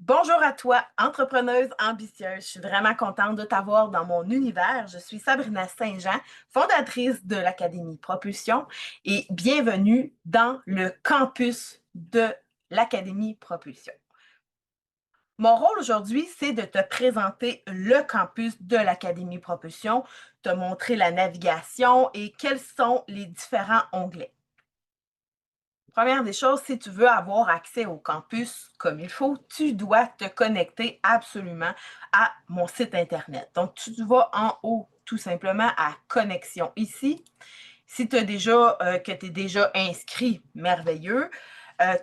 Bonjour à toi, entrepreneuse ambitieuse. Je suis vraiment contente de t'avoir dans mon univers. Je suis Sabrina Saint-Jean, fondatrice de l'Académie Propulsion et bienvenue dans le campus de l'Académie Propulsion. Mon rôle aujourd'hui, c'est de te présenter le campus de l'Académie Propulsion, te montrer la navigation et quels sont les différents onglets. Première des choses, si tu veux avoir accès au campus comme il faut, tu dois te connecter absolument à mon site Internet. Donc, tu vas en haut tout simplement à connexion ici. Si tu as déjà, que tu es déjà inscrit, merveilleux.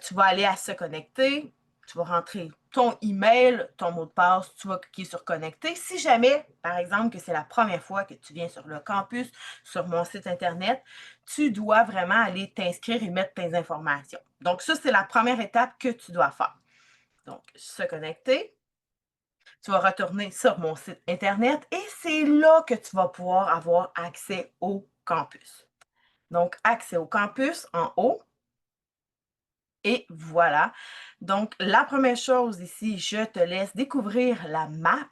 Tu vas aller à se connecter, tu vas rentrer ton email, ton mot de passe, tu vas cliquer sur connecter. Si jamais, par exemple, que c'est la première fois que tu viens sur le campus, sur mon site Internet, tu dois vraiment aller t'inscrire et mettre tes informations. Donc, ça, c'est la première étape que tu dois faire. Donc, se connecter, tu vas retourner sur mon site Internet et c'est là que tu vas pouvoir avoir accès au campus. Donc, accès au campus en haut. Et voilà. Donc, la première chose ici, je te laisse découvrir la map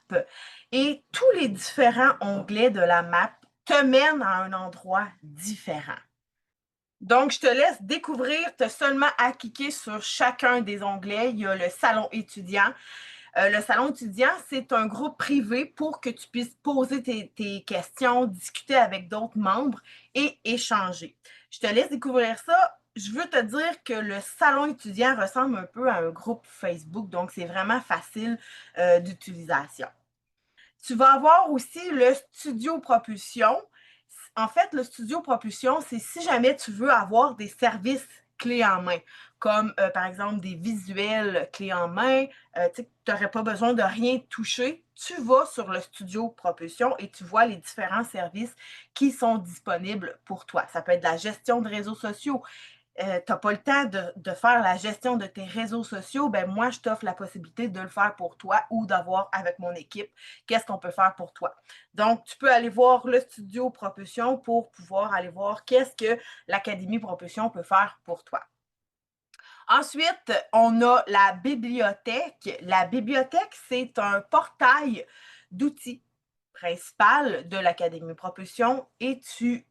et tous les différents onglets de la map te mènent à un endroit différent. Donc, je te laisse découvrir, tu as seulement à cliquer sur chacun des onglets. Il y a le salon étudiant. Le salon étudiant, c'est un groupe privé pour que tu puisses poser tes questions, discuter avec d'autres membres et échanger. Je te laisse découvrir ça. Je veux te dire que le salon étudiant ressemble un peu à un groupe Facebook, donc c'est vraiment facile d'utilisation. Tu vas avoir aussi le studio propulsion. En fait, le studio propulsion, c'est si jamais tu veux avoir des services clés en main, comme par exemple des visuels clés en main, tu n'aurais pas besoin de rien toucher. Tu vas sur le studio propulsion et tu vois les différents services qui sont disponibles pour toi. Ça peut être la gestion de réseaux sociaux, tu n'as pas le temps de faire la gestion de tes réseaux sociaux, ben moi, je t'offre la possibilité de le faire pour toi ou d'avoir avec mon équipe qu'est-ce qu'on peut faire pour toi. Donc, tu peux aller voir le studio Propulsion pour pouvoir aller voir qu'est-ce que l'Académie Propulsion peut faire pour toi. Ensuite, on a la bibliothèque. La bibliothèque, c'est un portail d'outils principal de l'Académie Propulsion et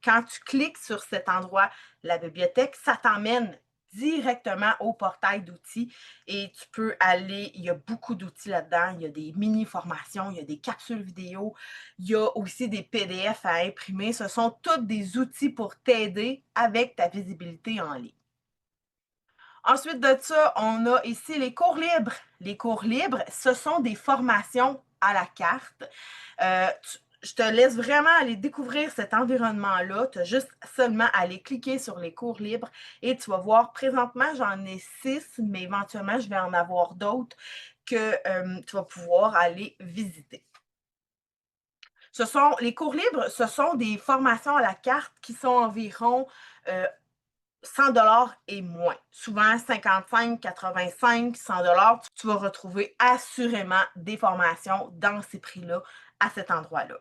quand tu cliques sur cet endroit, la bibliothèque, ça t'emmène directement au portail d'outils et tu peux aller, il y a beaucoup d'outils là-dedans, il y a des mini-formations, il y a des capsules vidéo, il y a aussi des PDF à imprimer. Ce sont tous des outils pour t'aider avec ta visibilité en ligne. Ensuite de ça, on a ici les cours libres. Les cours libres, ce sont des formations à la carte. Je te laisse vraiment aller découvrir cet environnement-là. Tu as juste seulement à aller cliquer sur les cours libres et tu vas voir, présentement, j'en ai 6, mais éventuellement, je vais en avoir d'autres que tu vas pouvoir aller visiter. Les cours libres, ce sont des formations à la carte qui sont environ 100 et moins. Souvent 55, 85, 100. Tu vas retrouver assurément des formations dans ces prix-là à cet endroit-là.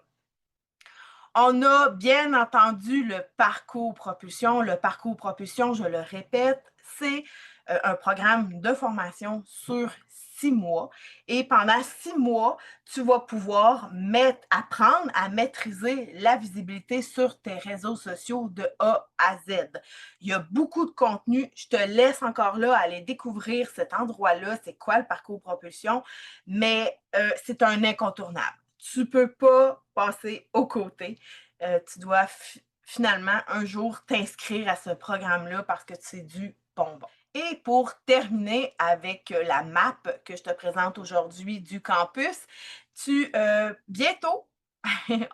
On a bien entendu le parcours propulsion. Le parcours propulsion, je le répète, c'est un programme de formation sur 6 mois. Et pendant 6 mois, tu vas pouvoir apprendre à maîtriser la visibilité sur tes réseaux sociaux de A à Z. Il y a beaucoup de contenu. Je te laisse encore là aller découvrir cet endroit-là, c'est quoi le parcours propulsion, mais c'est un incontournable. Tu ne peux pas passer aux côtés. Tu dois finalement un jour t'inscrire à ce programme-là parce que c'est du bonbon. Et pour terminer avec la map que je te présente aujourd'hui du campus, bientôt,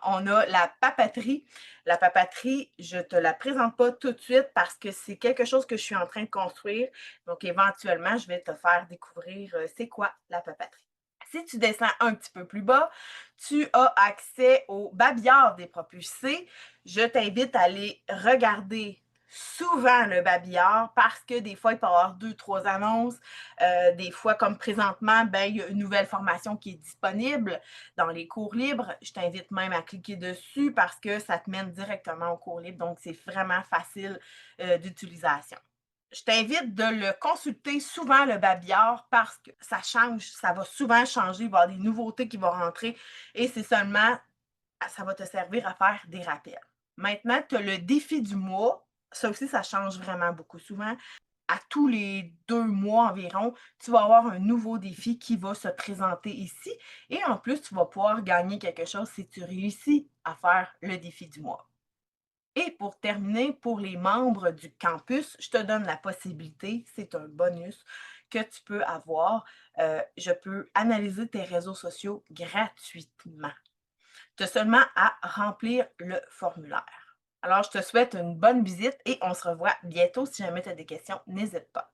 on a la papeterie. La papeterie, je ne te la présente pas tout de suite parce que c'est quelque chose que je suis en train de construire. Donc, éventuellement, je vais te faire découvrir c'est quoi la papeterie. Si tu descends un petit peu plus bas, tu as accès au babillard des propulsés. Je t'invite à aller regarder souvent le babillard parce que des fois, il peut y avoir 2, 3 annonces. Des fois, comme présentement, ben, il y a une nouvelle formation qui est disponible dans les cours libres. Je t'invite même à cliquer dessus parce que ça te mène directement au cours libre. Donc, c'est vraiment facile d'utilisation. je t'invite de le consulter souvent, le babillard, parce que ça change, ça va souvent changer, il va y avoir des nouveautés qui vont rentrer et c'est seulement ça va te servir à faire des rappels. Maintenant, tu as le défi du mois. Ça aussi, ça change vraiment beaucoup. Souvent, à tous les 2 mois environ, tu vas avoir un nouveau défi qui va se présenter ici et en plus, tu vas pouvoir gagner quelque chose si tu réussis à faire le défi du mois. Et pour terminer, pour les membres du campus, je te donne la possibilité, c'est un bonus que tu peux avoir, je peux analyser tes réseaux sociaux gratuitement. Tu as seulement à remplir le formulaire. Alors, je te souhaite une bonne visite et on se revoit bientôt. Si jamais tu as des questions, n'hésite pas.